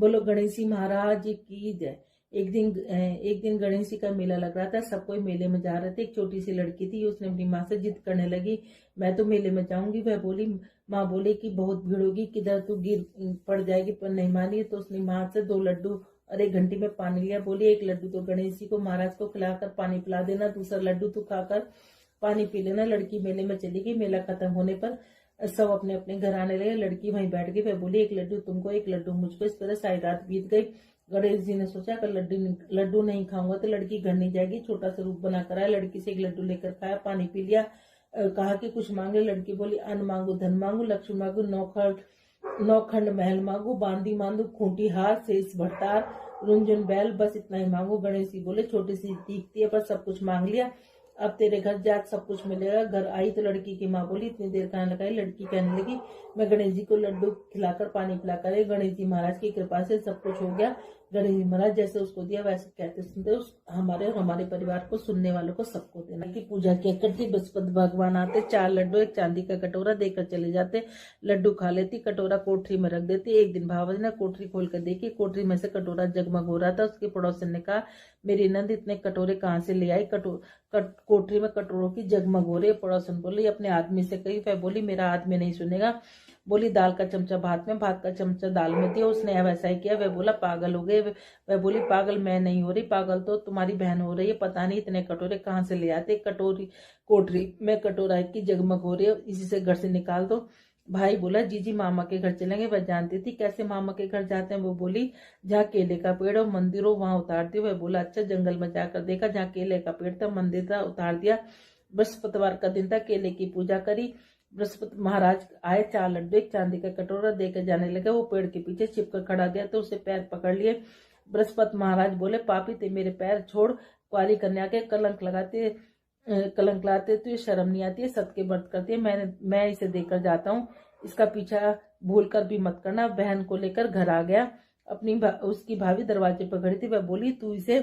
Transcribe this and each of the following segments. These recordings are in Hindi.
बोलो गणेश जी महाराज की जय। एक दिन गणेश जी का मेला लग रहा था, सब कोई मेले में जा रहे थे। एक छोटी सी लड़की थी, उसने अपनी माँ से जिद करने लगी, मैं तो मेले में जाऊंगी। वह बोली, माँ बोली कि बहुत भीड़ होगी, किधर तू गिर पड़ जाएगी, पर नहीं मानी। तो उसने माँ से 2 लड्डू और 1 घंटी में पानी लिया। बोली 1 लड्डू तो गणेश जी को महाराज को खिलाकर पानी पिला देना, दूसरा लड्डू तू खाकर पानी पी लेना। लड़की मेले में चली गई। मेला खत्म होने पर सब अपने अपने घर आने लगे। लड़की वहीं बैठ गई। वह बोली 1 लड्डू तुमको, 1 लड्डू मुझको। इस तरह सारी रात बीत गई। गणेश जी ने सोचा कि लड्डू नहीं खाऊंगा तो लड़की घर नहीं जाएगी। छोटा सा रूप बनाकर आया, लड़की से 1 लड्डू लेकर खाया, पानी पी लिया। कहा कि कुछ मांगे। लड़की बोली, अन्न मांगू, धन मांगू, लक्ष्मी मांगू, नौखंड महल मांगू, बांदी मांगू, खूंटी हार, शेष भरतार, रुंझुन बैल, बस इतना ही मांगू। गणेश जी बोले, छोटी सी दिखती है पर सब कुछ मांग लिया, अब तेरे घर जा सब कुछ मिलेगा। घर आई तो लड़की की माँ बोली, इतनी देर कहाँ लगाई। लड़की कहने लगी, मैं गणेश जी को लड्डू खिलाकर पानी पिलाकर गणेश जी महाराज की कृपा से सब कुछ हो गया। गणेश जी महाराज जैसे उसको दिया वैसे कहते सुनते हमारे और हमारे परिवार को, सुनने वालों को, सबको देना। की पूजा किया करती। बृहस्पति भगवान आते, 4 लड्डू 1 चांदी का कटोरा देकर चले जाते। लड्डू खा लेती, कटोरा कोठरी में रख देती। एक दिन भावज ने कोठरी खोल कर देखी, कोठरी में से कटोरा जगमग हो रहा था। उसके पड़ोसन ने कहा, मेरी नंद इतने कटोरे कहाँ से ले आई, कोठरी में कटोरों की जगमग हो रही। पड़ोसन बोली, अपने आदमी से कही। वह बोली, मेरा आदमी नहीं सुनेगा। बोली, दाल का चमचा भात में, भात का चमचा दाल में दिया। उसने वैसा ही किया। वह बोला, पागल हो गए। वह बोली, पागल मैं नहीं हो रही, पागल तो तुम्हारी बहन हो रही है। पता नहीं इतने कटोरे कहाँ से ले आते। कोठरी में कटोरा की जगमग हो रही है, इसी से घर से निकाल दो। भाई बोला, जीजी मामा के घर चलेंगे। वह जानती थी कैसे मामा के घर जाते हैं। वो बोली, जहाँ केले का पेड़ हो, मंदिर हो, वहां उतार दियो। वह बोला, अच्छा। जंगल में जाकर देखा, जहाँ केले का पेड़ था, मंदिर था, उतार दिया। बृहस्पतिवार का दिन था, केले की पूजा करी। बृहस्पति महाराज आए, 4 लड्डू 1 चांदी का कटोरा देकर जाने लगे। वो पेड़ के पीछे छिपकर खड़ा दिया तो उसे पैर पकड़ लिए। बृहस्पति महाराज बोले, पापी ते मेरे पैर छोड़, कुंवारी कन्या के कलंक लाते तो ये शर्म नहीं आती है, सत के व्रत करती है। मैं इसे देकर जाता हूँ, इसका पीछा भूल कर भी मत करना। बहन को लेकर घर आ गया। उसकी भाभी दरवाजे पर खड़ी थी। वह बोली, तू इसे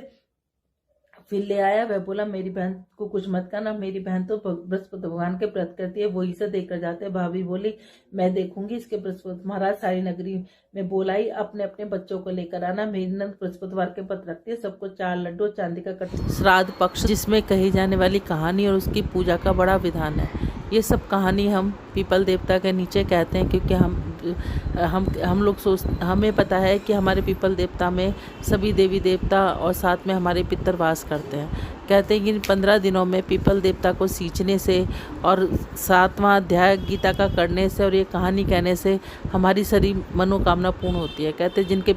फिर ले आया। वह बोला, मेरी बहन को कुछ मत करना, मेरी बहन तो बृहस्पति भगवान के व्रत करती है, वो इसे देकर जाते हैं। भाभी बोली, मैं देखूंगी। इसके बृहस्पति महाराज सारी नगरी में बोलाई, अपने अपने बच्चों को लेकर आना, मेरी नंद बृहस्पतिवार के व्रत रखती है। सबको 4 लड्डू चांदी का कटोरा। श्राद्ध पक्ष जिसमें कही जाने वाली कहानी और उसकी पूजा का बड़ा विधान है। ये सब कहानी हम पीपल देवता के नीचे कहते हैं, क्योंकि हम लोग हमें पता है कि हमारे पीपल देवता में सभी देवी देवता और साथ में हमारे पितर वास करते हैं। कहते हैं कि 15 दिनों में पीपल देवता को सींचने से और 7वां अध्याय गीता का करने से और ये कहानी कहने से हमारी सारी मनोकामना पूर्ण होती है। कहते हैं जिनके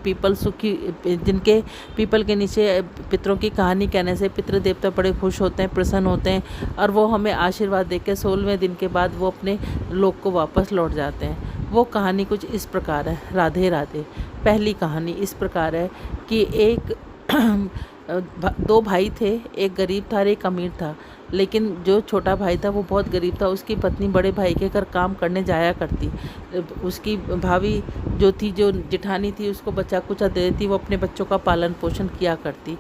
पीपल के नीचे पितरों की कहानी कहने से पितृ देवता बड़े खुश होते हैं, प्रसन्न होते हैं और वो हमें आशीर्वाद देकर 16वें दिन के बाद वो अपने लोक को वापस लौट जाते हैं। वो कहानी कुछ इस प्रकार है। राधे राधे। पहली कहानी इस प्रकार है कि 2 भाई थे, एक गरीब था और एक अमीर था। लेकिन जो छोटा भाई था वो बहुत गरीब था। उसकी पत्नी बड़े भाई के घर काम करने जाया करती। उसकी भाभी जो जेठानी थी, उसको बच्चा कुचा दे देती, वो अपने बच्चों का पालन पोषण किया करती।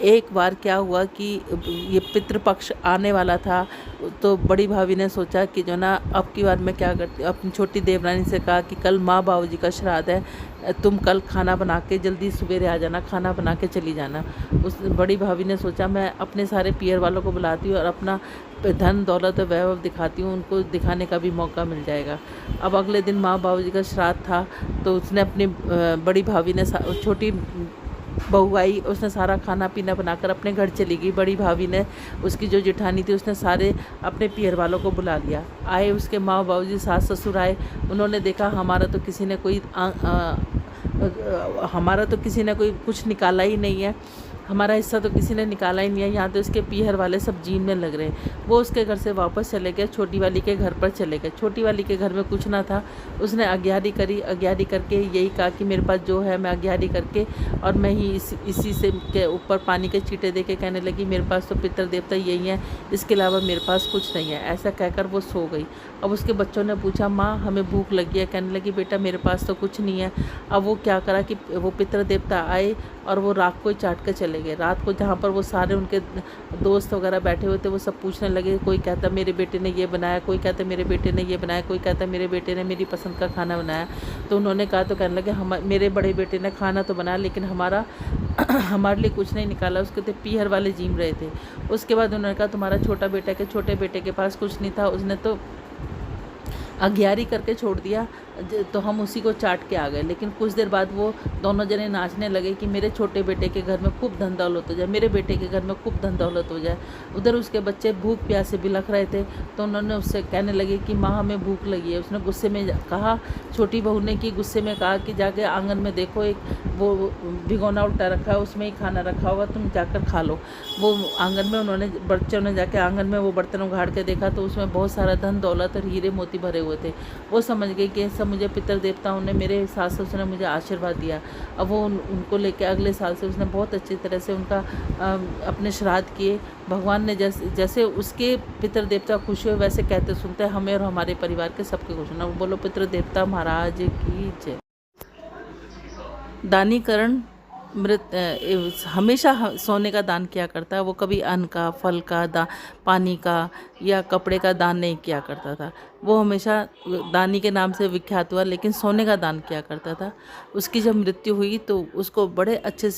एक बार क्या हुआ कि ये पितृपक्ष आने वाला था, तो बड़ी भाभी ने सोचा कि जो ना अब की बार मैं क्या करती, अपनी छोटी देवरानी से कहा कि कल माँ बाबू जी का श्राद्ध है, तुम कल खाना बना के जल्दी सवेरे आ जाना, खाना बना के चली जाना। उस बड़ी भाभी ने सोचा, मैं अपने सारे पियर वालों को बुलाती हूँ और अपना धन दौलत और वैभव दिखाती हूँ, उनको दिखाने का भी मौका मिल जाएगा। अब अगले दिन माँ बाबू जी का श्राद्ध था, तो उसने अपनी बड़ी भाभी ने, छोटी बहू आई, उसने सारा खाना पीना बनाकर अपने घर चली गई। बड़ी भाभी ने, उसकी जो जेठानी थी, उसने सारे अपने पियर वालों को बुला लिया। आए उसके माँ बाबू जी, सास ससुर आए। उन्होंने देखा हमारा तो किसी ने कोई कुछ निकाला ही नहीं है, हमारा हिस्सा तो किसी ने निकाला ही नहीं है, यहाँ तो उसके पीहर वाले सब जीन में लग रहे हैं। वो उसके घर से वापस चले गए, छोटी वाली के घर पर चले गए। छोटी वाली के घर में कुछ ना था। उसने आज्ञारी करी, आज्ञारी करके यही कहा कि मेरे पास जो है मैं आज्ञारी करके और मैं ही इसी से के ऊपर पानी के छींटे दे के कहने लगी, मेरे पास तो पितर देवता यही हैं, इसके अलावा मेरे पास कुछ नहीं है। ऐसा कहकर वो सो गई। अब उसके बच्चों ने पूछा, माँ हमें भूख लगी है। कहने लगी, बेटा मेरे पास तो कुछ नहीं है। अब वो क्या करा कि वो पितर देवता आए और वो राख को चाट कर चले चले गए। रात को जहाँ पर वो सारे उनके दोस्त वगैरह बैठे हुए थे वो सब पूछने लगे, कोई कहता मेरे बेटे ने ये बनाया, कोई कहता मेरे बेटे ने ये बनाया, कोई कहता मेरे बेटे ने मेरी पसंद का खाना बनाया। तो उन्होंने कहा, तो कहने लगे हम मेरे बड़े बेटे ने खाना तो बनाया लेकिन हमारे लिए कुछ नहीं निकाला, उसके तो पीहर वाले जीम रहे थे। उसके बाद उन्होंने कहा तुम्हारा छोटे बेटे के पास कुछ नहीं था, उसने तो अगियारी करके छोड़ दिया, तो हम उसी को चाट के आ गए। लेकिन कुछ देर बाद वो दोनों जने नाचने लगे कि मेरे छोटे बेटे के घर में खूब धन दौलत हो जाए, मेरे बेटे के घर में खूब धन दौलत हो जाए। उधर उसके बच्चे भूख प्यास से बिलख रहे थे, तो उन्होंने उससे कहने लगे कि माँ हमें भूख लगी है। उसने गुस्से में कहा, छोटी बहू ने कि गुस्से में कहा कि जाके आंगन में देखो, एक वो भिगोना उल्टा रखा है, उसमें ही खाना रखा होगा, तुम जाकर खा लो। वो आंगन में बच्चों ने जाके आंगन में वो बर्तन उघाड़ के देखा तो उसमें बहुत सारा धन दौलत और हीरे मोती भरे हुए थे। वो समझ गई कि सब मुझे पितर देवताओं ने, मेरे सास ससुर ने मुझे आशीर्वाद दिया। अब वो उनको लेके अगले साल से उसने बहुत अच्छी तरह से उनका अपने श्राद्ध किए। भगवान ने जैसे उसके पितर देवता खुश हुए वैसे कहते सुनते हमें और हमारे परिवार के सबके खुश होना। बोलो पितर देवता महाराज की जय। दानीकरण हमेशा सोने का दान किया करता है। वो कभी अन्न का, फल का, पानी का या कपड़े का दान नहीं किया करता था। वो हमेशा दानी के नाम से विख्यात हुआ, लेकिन सोने का दान किया करता था। उसकी जब मृत्यु हुई तो उसको बड़े अच्छे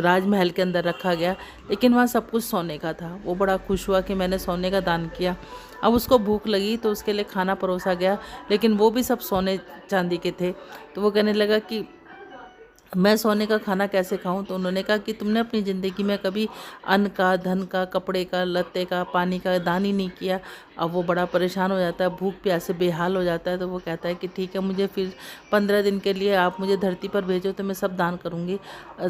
राजमहल के अंदर रखा गया, लेकिन वहाँ सब कुछ सोने का था। वो बड़ा खुश हुआ कि मैंने सोने का दान किया। अब उसको भूख लगी तो उसके लिए खाना परोसा गया, लेकिन वो भी सब सोने चांदी के थे। तो वो कहने लगा कि मैं सोने का खाना कैसे खाऊं। तो उन्होंने कहा कि तुमने अपनी ज़िंदगी में कभी अन्न का, धन का, कपड़े का, लत्ते का, पानी का दान ही नहीं किया। अब वो बड़ा परेशान हो जाता है, भूख प्यास से बेहाल हो जाता है। तो वो कहता है कि ठीक है, मुझे फिर 15 दिन के लिए आप मुझे धरती पर भेजो तो मैं सब दान करूँगी,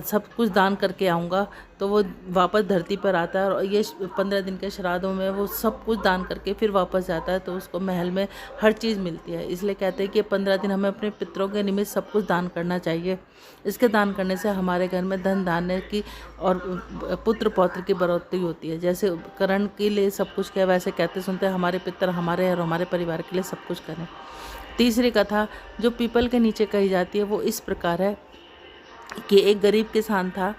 सब कुछ दान करके आऊँगा। तो वो वापस धरती पर आता है और ये 15 दिन के श्राद्धों में वो सब कुछ दान करके फिर वापस जाता है। तो उसको महल में हर चीज़ मिलती है। इसलिए कहते हैं कि 15 दिन हमें अपने पितरों के निमित्त सब कुछ दान करना चाहिए। इसके दान करने से हमारे घर में धन धान्य की और पुत्र पौत्र की बढ़ोतरी होती है। जैसे करण के लिए सब कुछ किया, वैसे कहते सुनते हमारे पितर हमारे और हमारे परिवार के लिए सब कुछ करें। तीसरी कथा जो पीपल के नीचे कही जाती है वो इस प्रकार है कि एक गरीब किसान था।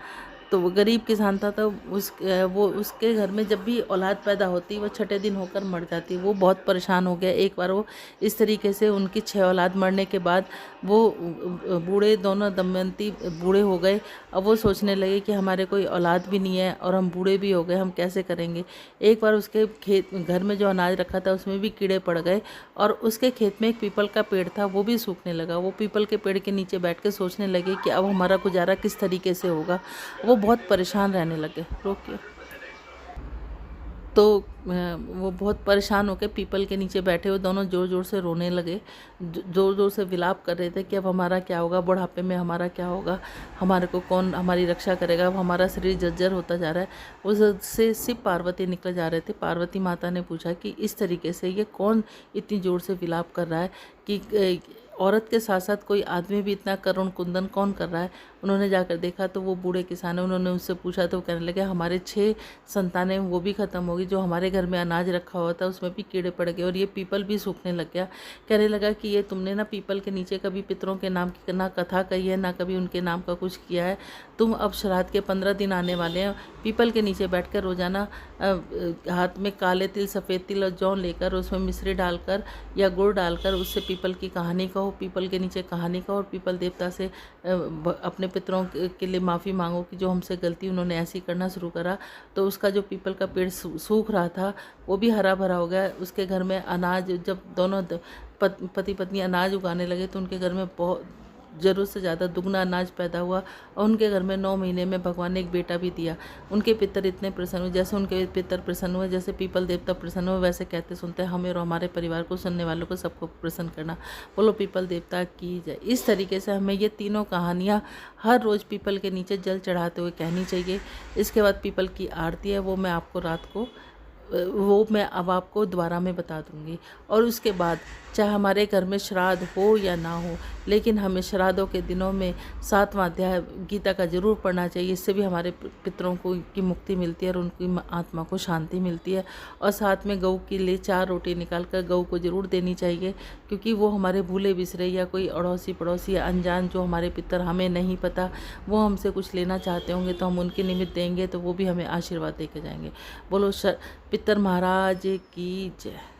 तो वो गरीब किसान था तो उसके घर में जब भी औलाद पैदा होती वो 6ठे दिन होकर मर जाती। वो बहुत परेशान हो गया। एक बार वो इस तरीके से उनकी 6 औलाद मरने के बाद वो बूढ़े, दोनों दमयंती बूढ़े हो गए। अब वो सोचने लगे कि हमारे कोई औलाद भी नहीं है और हम बूढ़े भी हो गए, हम कैसे करेंगे। एक बार उसके घर में जो अनाज रखा था उसमें भी कीड़े पड़ गए और उसके खेत में एक पीपल का पेड़ था, वो भी सूखने लगा। वो पीपल के पेड़ के नीचे बैठ के सोचने लगे कि अब हमारा गुजारा किस तरीके से होगा। वो बहुत परेशान रहने लगे। रोकिए। तो वो बहुत परेशान होकर पीपल के नीचे बैठे हुए दोनों ज़ोर ज़ोर से रोने लगे, ज़ोर ज़ोर से विलाप कर रहे थे कि अब हमारा क्या होगा, बुढ़ापे में हमारा क्या होगा, हमारे को कौन हमारी रक्षा करेगा, अब हमारा शरीर जर्जर होता जा रहा है। उससे शिव पार्वती निकल जा रहे थे। पार्वती माता ने पूछा कि इस तरीके से ये कौन इतनी ज़ोर से विलाप कर रहा है कि औरत के साथ साथ कोई आदमी भी इतना करुण कुंदन कौन कर रहा है। उन्होंने जाकर देखा तो वो बूढ़े किसान है। उन्होंने उससे पूछा तो वो कहने लगे हमारे 6 संतानें वो भी ख़त्म हो गई, जो हमारे घर में अनाज रखा हुआ था उसमें भी कीड़े पड़ गए और ये पीपल भी सूखने लग गया। कहने लगा कि ये तुमने ना पीपल के नीचे कभी पितरों के नाम की ना कथा कही है, ना कभी उनके नाम का कुछ किया है। तुम अब श्राद्ध के 15 दिन आने वाले हैं, पीपल के नीचे बैठ कर रोज़ाना हाथ में काले तिल, सफ़ेद तिल और जौ लेकर उसमें मिश्री डालकर या गुड़ डालकर उससे पीपल की कहानी कहो, पीपल के नीचे कहानी कहो और पीपल देवता से अपने पितरों के लिए माफ़ी मांगो कि जो हमसे गलती उन्होंने ऐसी करना शुरू करा। तो उसका जो पीपल का पेड़ सूख रहा था वो भी हरा भरा हो गया। उसके घर में अनाज, जब दोनों पति पत्नी अनाज उगाने लगे तो उनके घर में बहुत ज़रूरत से ज़्यादा दुगना अनाज पैदा हुआ और उनके घर में 9 महीने में भगवान ने एक बेटा भी दिया। उनके पितर इतने प्रसन्न हुए, जैसे उनके पितर प्रसन्न हुए, जैसे पीपल देवता प्रसन्न हुए, वैसे कहते सुनते हमें और हमारे परिवार को, सुनने वालों को, सबको प्रसन्न करना। बोलो पीपल देवता की जय। इस तरीके से हमें ये तीनों कहानियाँ हर रोज़ पीपल के नीचे जल चढ़ाते हुए कहनी चाहिए। इसके बाद पीपल की आरती है, वो मैं आपको रात को वो मैं अब आपको दोबारा मैं बता दूंगी। और उसके बाद चाहे हमारे घर में श्राद्ध हो या ना हो, लेकिन हमें श्राद्धों के दिनों में 7वां अध्याय गीता का जरूर पढ़ना चाहिए। इससे भी हमारे पितरों को की मुक्ति मिलती है और उनकी आत्मा को शांति मिलती है। और साथ में गऊ के लिए 4 रोटी निकाल कर गऊ को जरूर देनी चाहिए, क्योंकि वो हमारे भूले बिसरे या कोई अड़ोसी पड़ोसी या अनजान जो हमारे पितर हमें नहीं पता वो हमसे कुछ लेना चाहते होंगे तो हम उनके निमित्त देंगे तो वो भी हमें आशीर्वाद दे के जाएंगे। बोलो पितर महाराज की जय।